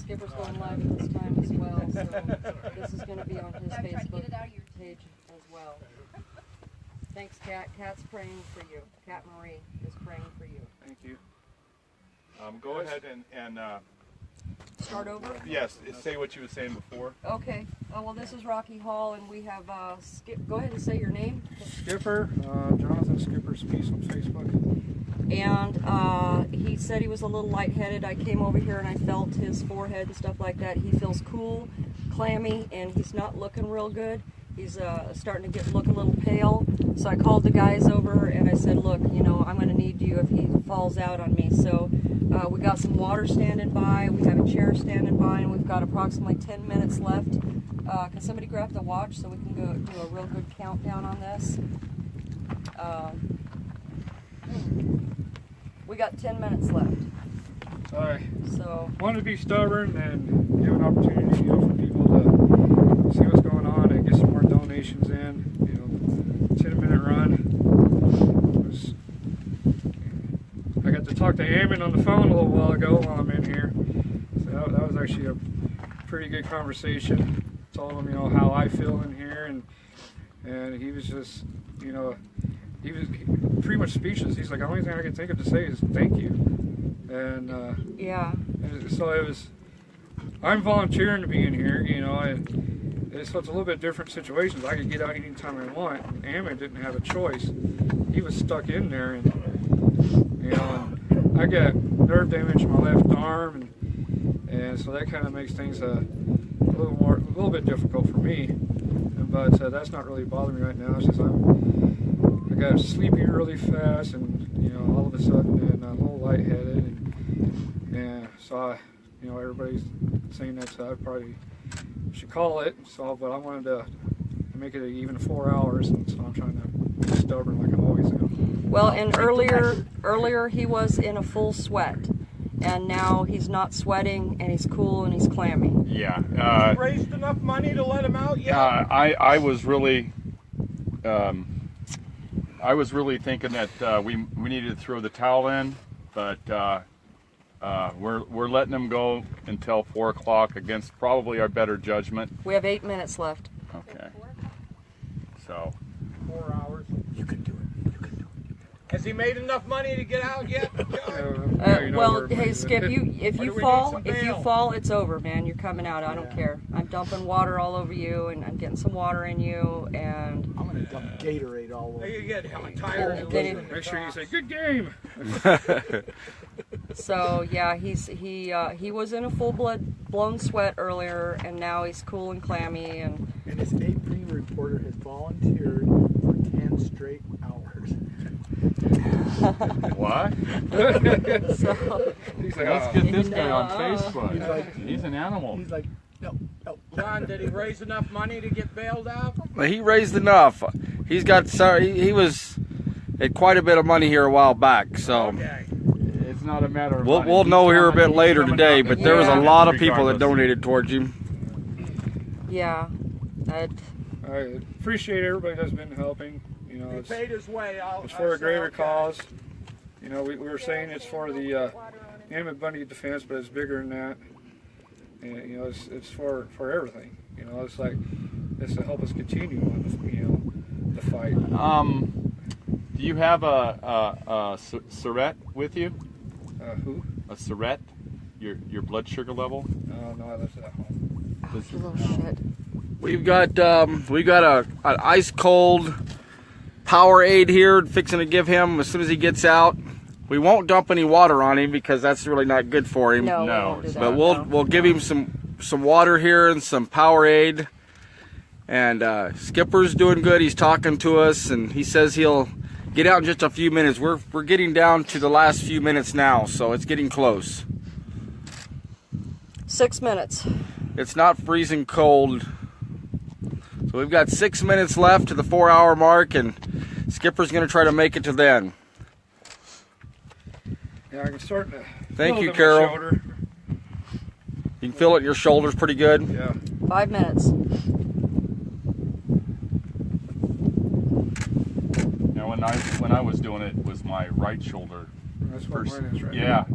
Skipper's going live at this time as well, so this is going to be on his Facebook page as well. Thanks, Kat. Kat's praying for you. Kat Marie is praying for you. Thank you. Go ahead and start over? Yes, say what you were saying before. Okay. Oh, well, this is Rocky Hall, and we have Skip. Go ahead and say your name. Skipper, Jonathan Skipper Speece on Facebook. And he said he was a little lightheaded. I came over here and I felt his forehead and stuff like that. He feels cool, clammy, and he's not looking real good. He's starting to look a little pale. So I called the guys over and I said, look, you know, I'm going to need you if he falls out on me. So we got some water standing by, we have a chair standing by, and we've got approximately 10 minutes left. Can somebody grab the watch so we can go do a real good countdown on this? We got 10 minutes left. Sorry. So wanted to be stubborn and give an opportunity, you know, for people to see what's going on and get some more donations in. You know, 10-minute run. I got to talk to Ammon on the phone a little while ago while I'm in here. So that was actually a pretty good conversation. Told him, you know, how I feel in here, and he was just, you know, he was pretty much speechless. He's like, the only thing I can think of to say is thank you. And yeah. And so it was. I'm volunteering to be in here, you know, and so it's a little bit different situations. I could get out anytime I want. And Ammon didn't have a choice. He was stuck in there, and you know, and I got nerve damage in my left arm, and so that kind of makes things a little bit difficult for me. But that's not really bothering me right now. It's just I got sleepy really fast, and you know, all of a sudden, and I'm a little lightheaded, and so you know, everybody's saying that I probably should call it. So, but I wanted to make it even 4 hours, and so I'm trying to be stubborn like I always am. Well, and earlier he was in a full sweat, and now he's not sweating, and he's cool and he's clammy. Yeah. Raised enough money to let him out yet? I was really thinking that we needed to throw the towel in, but we're letting them go until 4 o'clock against probably our better judgment. We have 8 minutes left. Okay. So 4 hours. you can do it. Has he made enough money to get out yet? Well, hey Skip, if you fall, it's over, man. You're coming out. I don't care. I'm dumping water all over you, and I'm getting some water in you, and I'm gonna dump Gatorade all over. You get tired. Make sure you say good game. So yeah, he was in a blown sweat earlier, and now he's cool and clammy, and his AP reporter has volunteered for 10 straight hours. What? So, He's like, let's get this guy on Facebook. He's like, he's an animal. He's like, no. John, did he raise enough money to get bailed out? He raised enough. He's got, he was at quite a bit of money here a while back, so Okay. It's not a matter of we'll know here a bit later today, but there was a lot of people that donated towards him. yeah, I appreciate everybody that's been helping. You know, He paid his way out. it's for a greater cause. You know, we were saying it's for the Ammon Bundy defense, but it's bigger than that. And you know, it's for everything. You know, it's like it's to help us continue on the fight. Do you have a Surette with you? Who? A Surette? Your blood sugar level? No, I left it at home. you little shit. We've got an ice cold Powerade here, fixing to give him as soon as he gets out. We won't dump any water on him because that's really not good for him. No, No, we won't do that. But we'll give him some water here and some Powerade. And Skipper's doing good. He's talking to us, and he says he'll get out in just a few minutes. We're getting down to the last few minutes now, so it's getting close. 6 minutes. It's not freezing cold. So we've got 6 minutes left to the 4-hour mark, and Skipper's going to try to make it to then. Yeah, I can start to. Thank feel you, it in my Carol. shoulder. You can feel it in your shoulders pretty good. Yeah. 5 minutes. Now, when I was doing it was my right shoulder. That's what mine is right Yeah.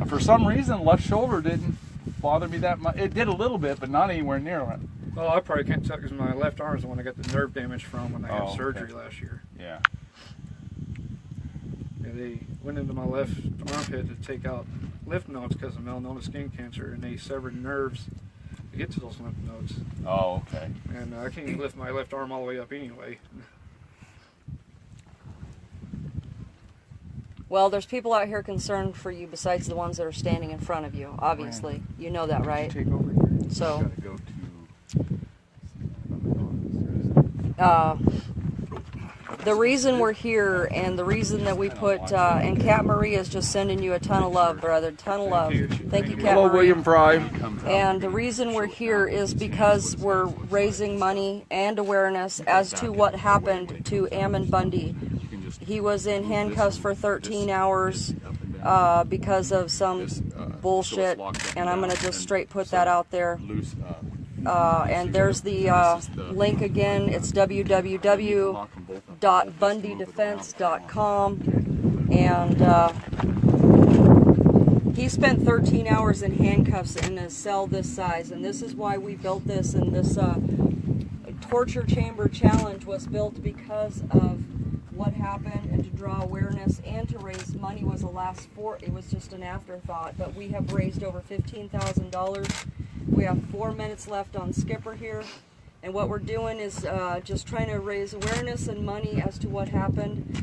For some reason, left shoulder didn't bother me that much. It did a little bit, but not anywhere near it. Well, I probably can't tell because my left arm is the one I got the nerve damage from when I had Oh, surgery okay. last year. Yeah. And they went into my left armpit to take out lymph nodes because of melanoma skin cancer, and they severed nerves to get to those lymph nodes. Oh, okay. And I can't even lift my left arm all the way up anyway. Well, there's people out here concerned for you besides the ones that are standing in front of you, obviously. You know that, right? Take over here. So, Gotta go the reason we're here and the reason that we put, and Cat Marie is just sending you a ton of love, brother, ton of love. Thank you, Cat Hello, Marie. William Fry. And the reason we're here is because we're raising money and awareness as to what happened to Ammon Bundy. He was in handcuffs for 13 hours because of some bullshit, and I'm going to just straight put that out there. And there's the link again. It's www.bundydefense.com, and he spent 13 hours in handcuffs in a cell this size, and this is why we built this. And this torture chamber challenge was built because of what happened, and to draw awareness and to raise money was it was just an afterthought, but we have raised over $15,000. We have 4 minutes left on Skipper here, and what we're doing is just trying to raise awareness and money as to what happened.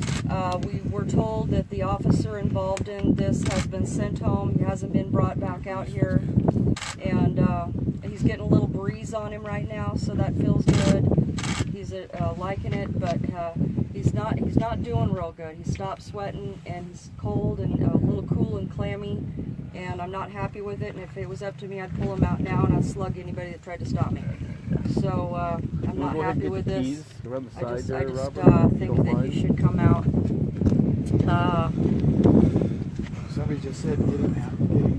We were told that the officer involved in this has been sent home. He hasn't been brought back out here, and he's getting a little breeze on him right now, so that feels good. He's liking it, but he's not doing real good. He stopped sweating, and he's cold and a little cool and clammy, and I'm not happy with it. And if it was up to me, I'd pull him out now and I'd slug anybody that tried to stop me. So I'm not happy with this. I just think that he should come out. Somebody just said get him out.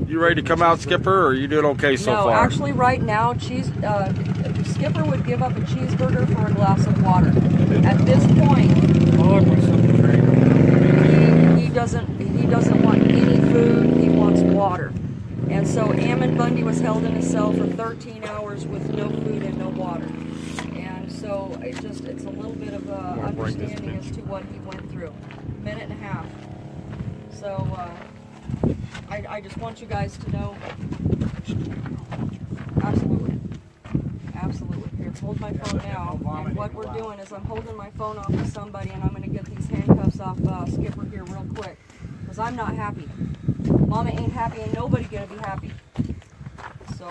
You ready to come out, Skipper, or are you doing okay so No, far? actually, right now, Skipper would give up a cheeseburger for a glass of water. At this point, he doesn't want any food. He wants water. And so Ammon Bundy was held in a cell for 13 hours with no food and no water. And so it's a little bit of understanding as to what he went through. Minute and a half. So I just want you guys to know. Absolutely. Here, hold my phone now. And what we're doing is I'm holding my phone off of somebody, and I'm going to get these handcuffs off Skipper here real quick. Because I'm not happy. Mama ain't happy, and nobody going to be happy. So,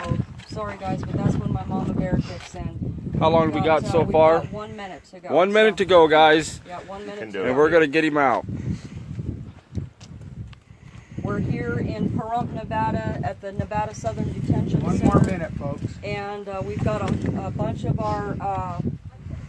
sorry guys, but that's when my mama bear kicks in. How long have we got so far? Got 1 minute to go. 1 minute to go, guys. Yeah, 1 minute to do go. it. And we're going to get him out. We're here in Pahrump, Nevada, at the Nevada Southern Detention One Center. more minute, folks. And we've got a bunch of our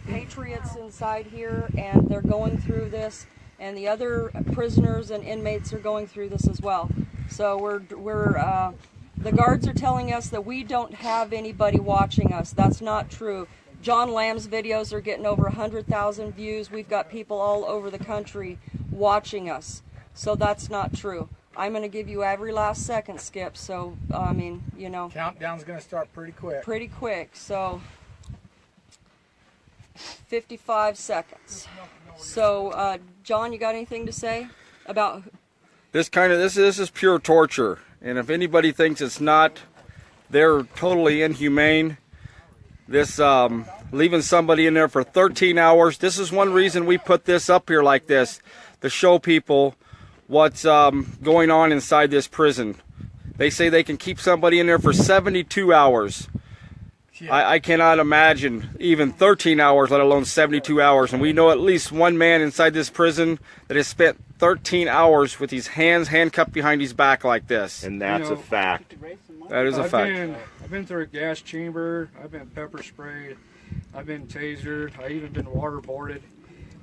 patriots inside here, and they're going through this, and the other prisoners and inmates are going through this as well. So the guards are telling us that we don't have anybody watching us. That's not true. John Lamb's videos are getting over 100,000 views. We've got people all over the country watching us. So that's not true. I'm going to give you every last second, Skip. So, I mean, you know. Countdown's going to start pretty quick. Pretty quick. So, 55 seconds. So, John, you got anything to say about... This is pure torture. And if anybody thinks it's not, they're totally inhumane. This, leaving somebody in there for 13 hours. This is one reason we put this up here like this, to show people what's going on inside this prison. They say they can keep somebody in there for 72 hours. Yeah. I cannot imagine even 13 hours, let alone 72 hours. And we know at least one man inside this prison that has spent 13 hours with his hands handcuffed behind his back like this. And that's a fact. That is a fact. I've been through a gas chamber. I've been pepper sprayed. I've been tasered. I've even been waterboarded.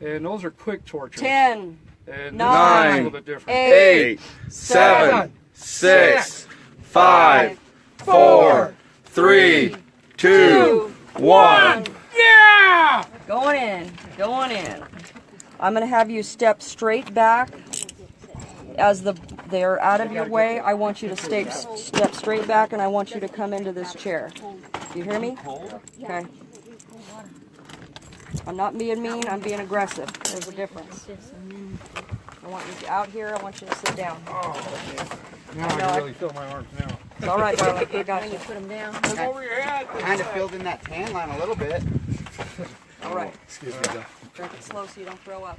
And those are quick tortures. 10, And 9, a little bit different. 8, 7, 6, 5, 4, 3, 2, 1. Yeah! Going in. I'm going to have you step straight back as they're out of your way, I want you to step straight back, and I want you to come into this chair. You hear me? Okay. I'm not being mean, I'm being aggressive. There's a difference. I want you out here, I want you to sit down. Now I can really feel my arms now. It's all right, darling, I got you. Put them down. Look over your head. Kind of filled in that tan line a little bit. All right. Excuse me. Drink it slow so you don't throw up.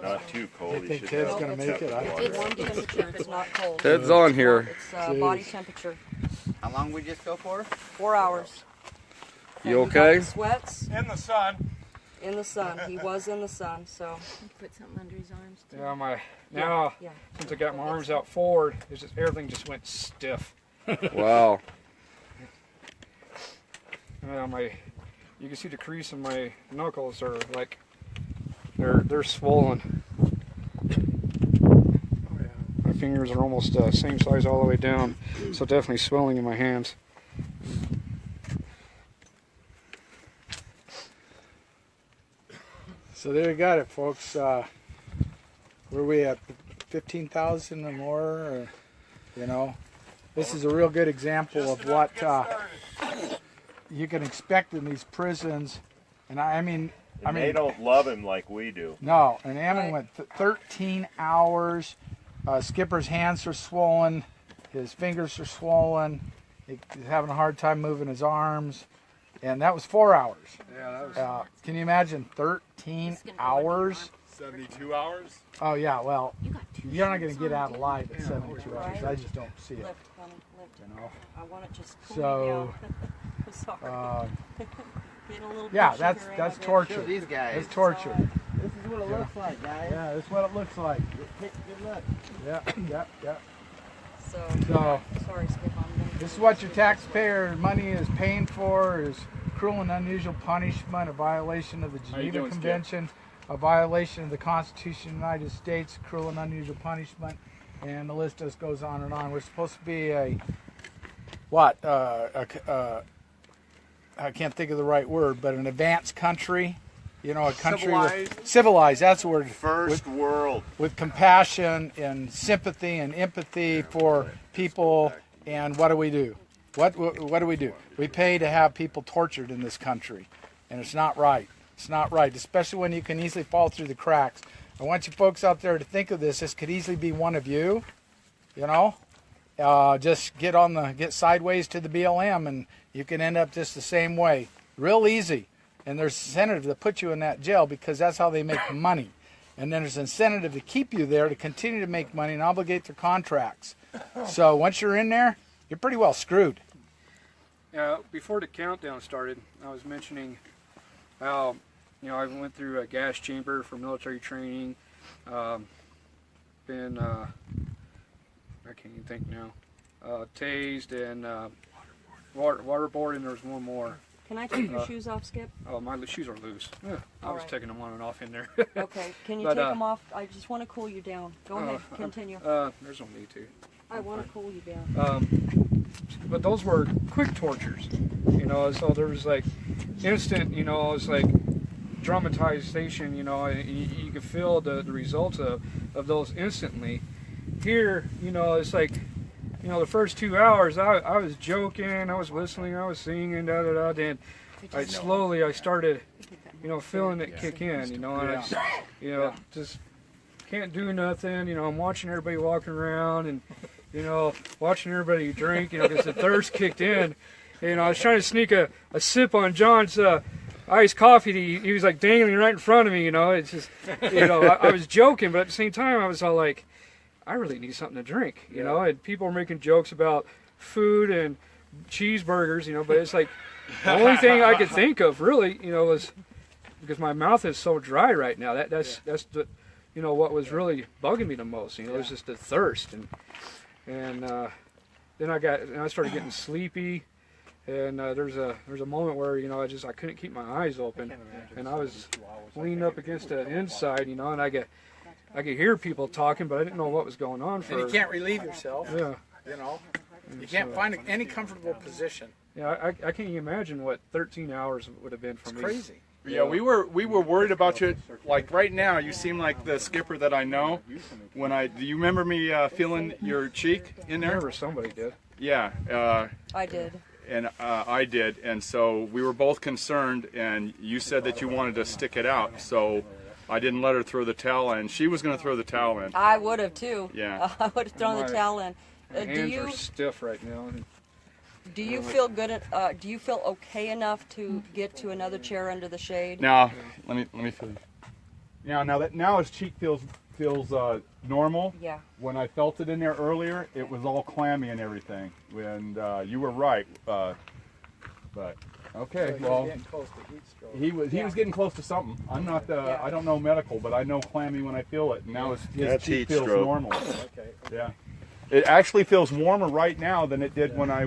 Not too cold. I think Ted's gonna make it. It's warm temperature, it's not cold. Ted's on here. It's body temperature. How long we just go for? 4 hours. You We got okay? the sweats In the sun. in the sun. He was in the sun, so Put something under his arms too. Yeah, now yeah. since I got my arms out forward, it's just everything just went stiff. Wow. You can see the crease in my knuckles are like they're swollen. My fingers are almost same size all the way down, so definitely swelling in my hands. So there you got it, folks. Where we at 15,000 or more? Or, you know, this is a real good example of what you can expect in these prisons. And I mean, They don't love him like we do. no. And Ammon went 13 hours. Skipper's hands are swollen. His fingers are swollen. He's having a hard time moving his arms. And that was 4 hours. Yeah, that was. Can you imagine 13 hours? 72 hours? Oh yeah, well, You got two you're not going shirts to get on, out too. alive at 72 hours. I just don't see it. Lift, honey, lift. You know. I want it just cool So, down. I'm sorry. Getting a little yeah, bit that's sugar that's in my torture. Show these guys. It's torture. This is what it looks like, guys. Yeah, that's what it looks like. Good luck. Yeah. So, So, sorry, Skip. this is what your taxpayer money is paying for: is cruel and unusual punishment, a violation of the How you Geneva doing, Skip? Convention, a violation of the Constitution of the United States, cruel and unusual punishment, and the list just goes on and on. We're supposed to be a I can't think of the right word, but an advanced country. You know, a country civilized. That's the word. First world. With compassion and sympathy and empathy for people. And what do we do? What do we do? We pay to have people tortured in this country, and it's not right. It's not right, especially when you can easily fall through the cracks. I want you folks out there to think of this. This could easily be one of you. You know, just get sideways to the BLM, and you can end up just the same way. Real easy. And there's incentive to put you in that jail because that's how they make money. And then there's incentive to keep you there to continue to make money and obligate their contracts. So once you're in there, you're pretty well screwed. Before the countdown started, I was mentioning how I went through a gas chamber for military training. Been I can't even think now. Tased and waterboard, and there was one more. Can I take your shoes off, Skip? Oh, my shoes are loose. I All was right. taking them on and off in there. Okay. Can you But, take them off? I just want to cool you down. Go ahead. Continue. There's no need to. I want to cool you down. But those were quick tortures, so there was like instant, it's like dramatization, and you could feel the results of those instantly. Here, it's like, the first 2 hours I was joking, I was whistling, I was singing, then I started, feeling it kick in, and I just can't do nothing, I'm watching everybody walking around and watching everybody drink, because the thirst kicked in. I was trying to sneak a sip on John's iced coffee. He was like dangling right in front of me, It's just, I was joking, but at the same time, I was all like, I really need something to drink, And people were making jokes about food and cheeseburgers, but it's like the only thing I could think of really, was because my mouth is so dry right now. That's the, what was really bugging me the most. It was just the thirst and then I started getting sleepy, and there's a moment where I couldn't keep my eyes open, and I was leaning up against the inside, and I could hear people talking, but I didn't know what was going on. And you can't relieve yourself. Yeah. You can't find any comfortable position. Yeah, I can't even imagine what 13 hours would have been for me. It's crazy. Yeah, we were worried about you. Like right now, you seem like the skipper that I know. Do you remember me feeling your cheek in I there? remember somebody did. Yeah. I did. And I did, and so we were both concerned, and you said that you wanted to stick it out, so I didn't let her throw the towel in. She was going to throw the towel in. I would have too. Yeah. I would have thrown the towel in. My Do hands you are stiff right now. do you feel good? Do you feel okay enough to get to another chair under the shade? Now, let me feel. Now his cheek feels normal. Yeah. When I felt it in there earlier, it was all clammy and everything. And you were right. But okay, well, he was getting close to something. I'm not I don't know medical, but I know clammy when I feel it. And now his cheek feels normal. Okay. Yeah. It actually feels warmer right now than it did when I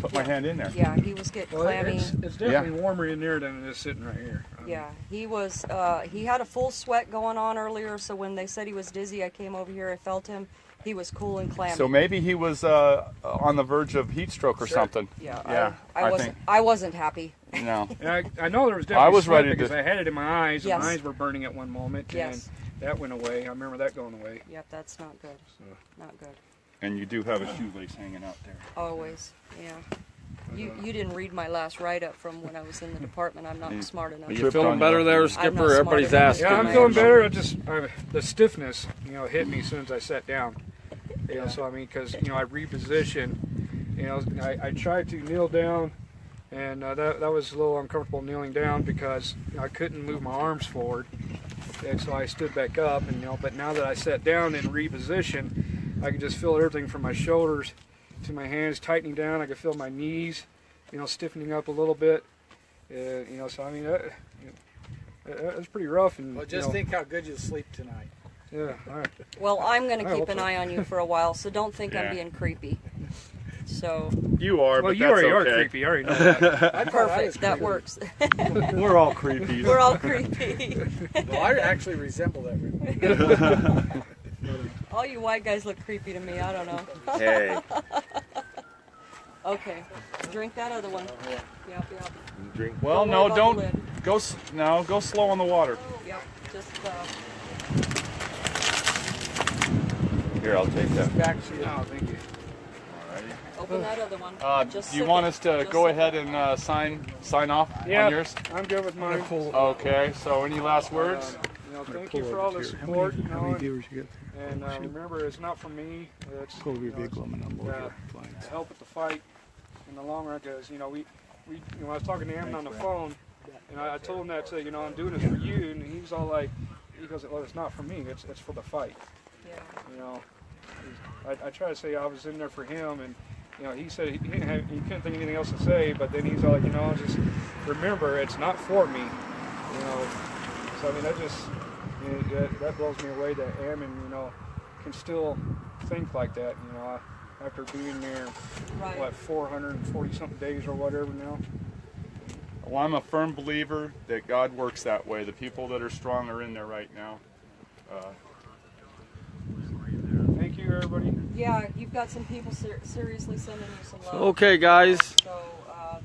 put my hand in there. Yeah, he was getting clammy. It's definitely warmer in there than it is sitting right here. Yeah, he was. He had a full sweat going on earlier, so when they said he was dizzy, I came over here. I felt him. He was cool and clammy. So maybe he was on the verge of heat stroke or something. Yeah, I wasn't happy. No. And I know there was definitely I was sweat ready because to. I had it in my eyes. Yes. And my eyes were burning at one moment. Yes. And that went away. I remember that going away. Yep, that's not good. Not good. And you do have a shoelace hanging out there. Always, yeah. You didn't read my last write-up from when I was in the department. I'm not smart enough. You feeling better there, Skipper? Everybody's smart asking. Yeah, I'm feeling better. The stiffness, hit me as soon as I sat down. So I mean, because I repositioned. I tried to kneel down, and that was a little uncomfortable kneeling down because I couldn't move my arms forward, and so I stood back up. And but now that I sat down and repositioned, I could just feel everything from my shoulders to my hands tightening down. I could feel my knees, stiffening up a little bit. So I mean, that was pretty rough. And Well, just think how good you'll sleep tonight. yeah, all right. Well, I'm going to I keep hope an so. eye on you for a while, so don't think Yeah. I'm being creepy. So, You are, Well, but you that's already okay. are creepy. I already know that. perfect. That works. We're all creepies. We're all creepy. Well, I actually resemble everyone. All you white guys look creepy to me. I don't know. Hey. Okay, drink that other one. Yep. Drink. Well, Don't no, worry about don't the lid. go slow on the water. Yep, just Here, I'll take that. Back to you. Oh, thank you. open that other one. Just Do you sip want it. us to Just go sip ahead it. and sign off Yeah, on yours? I'm good with mine. Okay. So any last words? Thank you for all the support. How many viewers you get? And remember, it's not from me. It's Pull your big woman on board here. to help with the fight in the long run. Because I was talking to him on the phone, and I told him that I'm doing this for you, and he was all like, he goes, well, it's not for me. It's for the fight. Yeah. I try to say I was in there for him, and he said he couldn't think of anything else to say. But then he's all like, just remember, it's not for me. So I mean, that blows me away that Ammon, can still think like that. After being there, Right. what 440 something days or whatever now. Well, I'm a firm believer that God works that way. The people that are strong are in there right now. Thank you, everybody. Yeah, you've got some people seriously sending you some love. Okay, guys. So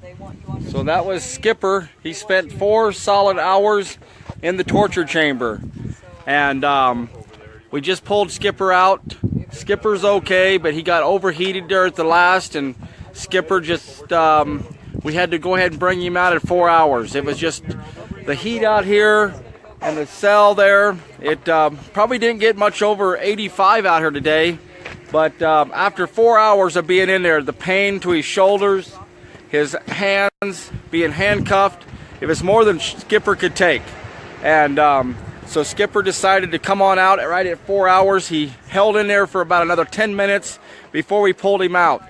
they want you on. So that was Skipper. He spent 4 solid hours in the torture chamber. And we just pulled Skipper out. Skipper's okay, but he got overheated there at the last, and Skipper just, we had to go ahead and bring him out at 4 hours. It was just the heat out here and the cell there. It probably didn't get much over 85 out here today, but after 4 hours of being in there, the pain to his shoulders, his hands being handcuffed, it was more than Skipper could take. And so Skipper decided to come on out right at 4 hours. He held in there for about another 10 minutes before we pulled him out.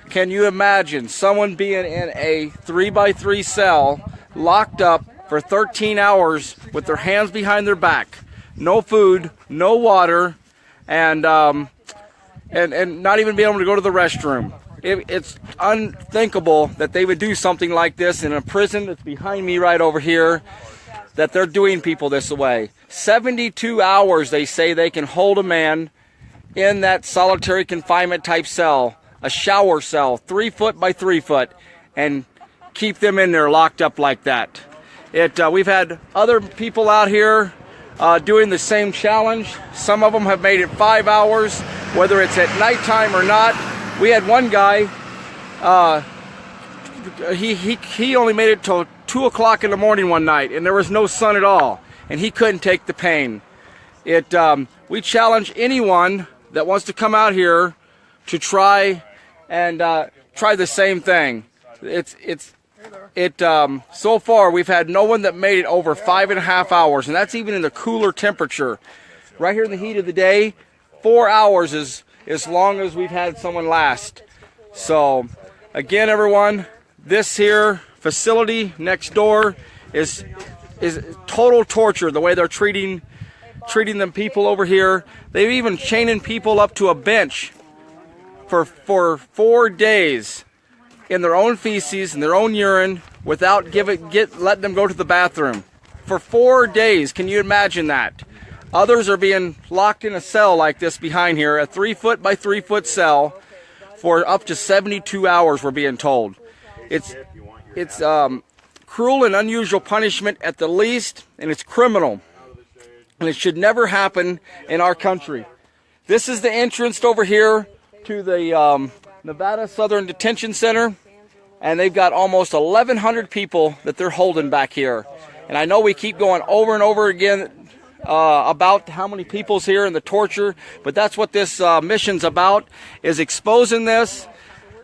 Can you imagine someone being in a 3x3 cell, locked up for 13 hours with their hands behind their back, no food, no water, and not even being able to go to the restroom? It's unthinkable that they would do something like this in a prison that's behind me right over here, that they're doing people this way. 72 hours they say they can hold a man in that solitary confinement type cell, a shower cell, 3 foot by 3 foot, and keep them in there locked up like that. We've had other people out here doing the same challenge. Some of them have made it 5 hours, whether it's at nighttime or not. We had one guy, he only made it till 2 o'clock in the morning one night, and there was no sun at all, and he couldn't take the pain. We challenge anyone that wants to come out here to try and try the same thing. So far we've had no one that made it over 5.5 hours, and that's even in the cooler temperature. Right here in the heat of the day, 4 hours is as long as we've had someone last. So again, everyone, this here facility next door is total torture, the way they're treating them people over here. They've even chaining people up to a bench for 4 days in their own feces and their own urine without letting them go to the bathroom. For 4 days, can you imagine that? Others are being locked in a cell like this behind here, a 3-foot by 3-foot cell, for up to 72 hours, we're being told. It's cruel and unusual punishment at the least, and it's criminal. And it should never happen in our country. This is the entrance over here to the Nevada Southern Detention Center, and they've got almost 1,100 people that they're holding back here. And I know we keep going over and over again about how many people's here and the torture, but that's what this mission's about, is exposing this.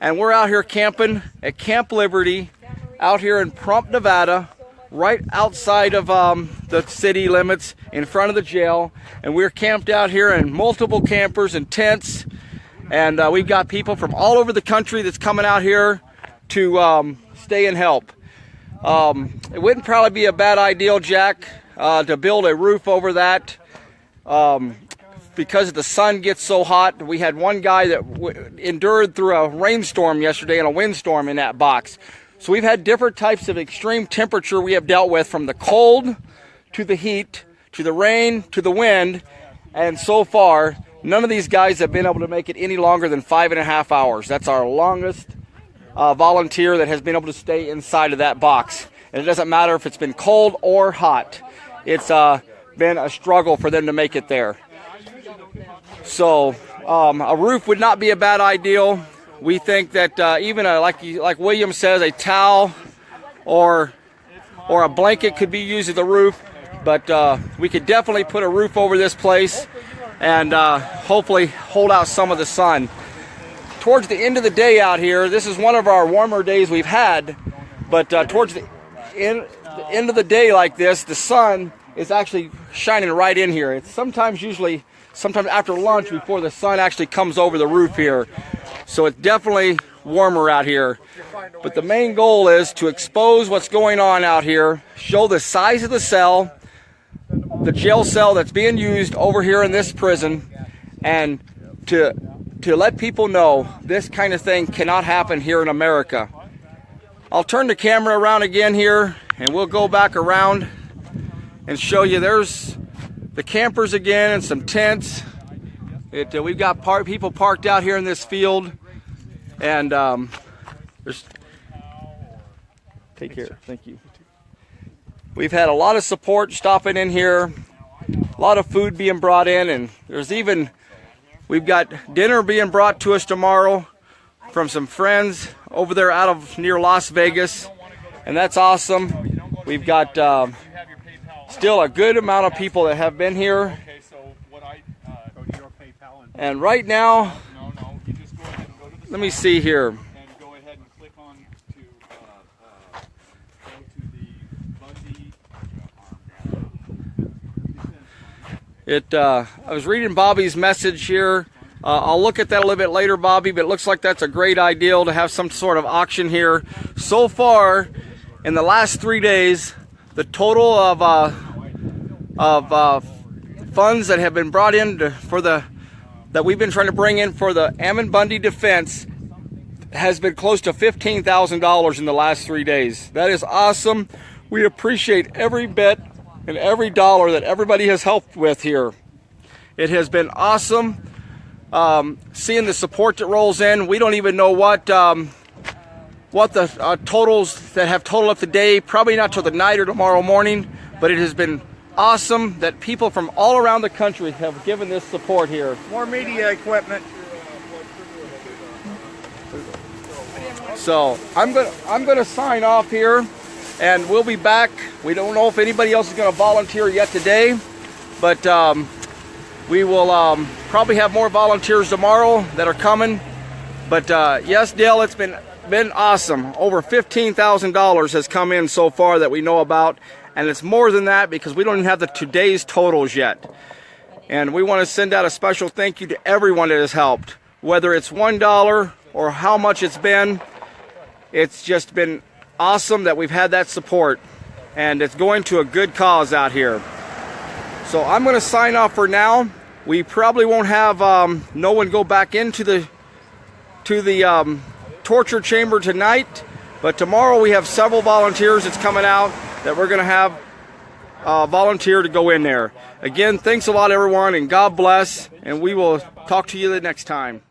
And we're out here camping at Camp Liberty out here in Pahrump, Nevada, right outside of the city limits, in front of the jail. And we're camped out here in multiple campers and tents, and we've got people from all over the country that's coming out here to stay and help. It wouldn't probably be a bad idea, Jack, to build a roof over that, because the sun gets so hot. We had one guy that endured through a rainstorm yesterday and a windstorm in that box. So we've had different types of extreme temperature we have dealt with, from the cold to the heat to the rain to the wind, and so far none of these guys have been able to make it any longer than 5.5 hours. That's our longest volunteer that has been able to stay inside of that box. And it doesn't matter if it's been cold or hot. It's been a struggle for them to make it there. So a roof would not be a bad idea. We think that even like William says, a towel or a blanket could be used as a roof, but we could definitely put a roof over this place and hopefully hold out some of the sun. Towards the end of the day out here, this is one of our warmer days we've had, but towards the end of the day like this, the sun is actually shining right in here. It's sometimes after lunch before the sun actually comes over the roof here. So it's definitely warmer out here. But the main goal is to expose what's going on out here, show the size of the cell, the jail cell that's being used over here in this prison, and to let people know this kind of thing cannot happen here in America. I'll turn the camera around again here, and we'll go back around and show you. There's the campers again and some tents. We've got people parked out here in this field, and take care. Thank you. We've had a lot of support stopping in here, a lot of food being brought in, and we've got dinner being brought to us tomorrow from some friends over there near Las Vegas, and that's awesome. We've got still a good amount of people that have been here. And right now, let me see here. I was reading Bobby's message here. I'll look at that a little bit later, Bobby, but it looks like that's a great idea to have some sort of auction here. So far, in the last 3 days, the total of funds that have been brought in that we've been trying to bring in for the Ammon Bundy defense has been close to $15,000 in the last 3 days. That is awesome. We appreciate every bit and every dollar that everybody has helped with here. It has been awesome seeing the support that rolls in. We don't even know what what the totals that have totaled up today, probably not till the night or tomorrow morning, but it has been awesome that people from all around the country have given this support here. More media equipment. So I'm gonna sign off here, and we'll be back. We don't know if anybody else is gonna volunteer yet today, but we will probably have more volunteers tomorrow that are coming. But yes, Dale, it's been awesome. Over $15,000 has come in so far that we know about, and it's more than that because we don't even have today's totals yet. And we want to send out a special thank you to everyone that has helped, whether it's $1 or how much it's been. It's just been awesome that we've had that support, and it's going to a good cause out here. So I'm going to sign off for now. We probably won't have no one go back into the torture chamber tonight, but tomorrow we have several volunteers that's coming out that we're going to have volunteer to go in there. Again, thanks a lot, everyone, and God bless, and we will talk to you the next time.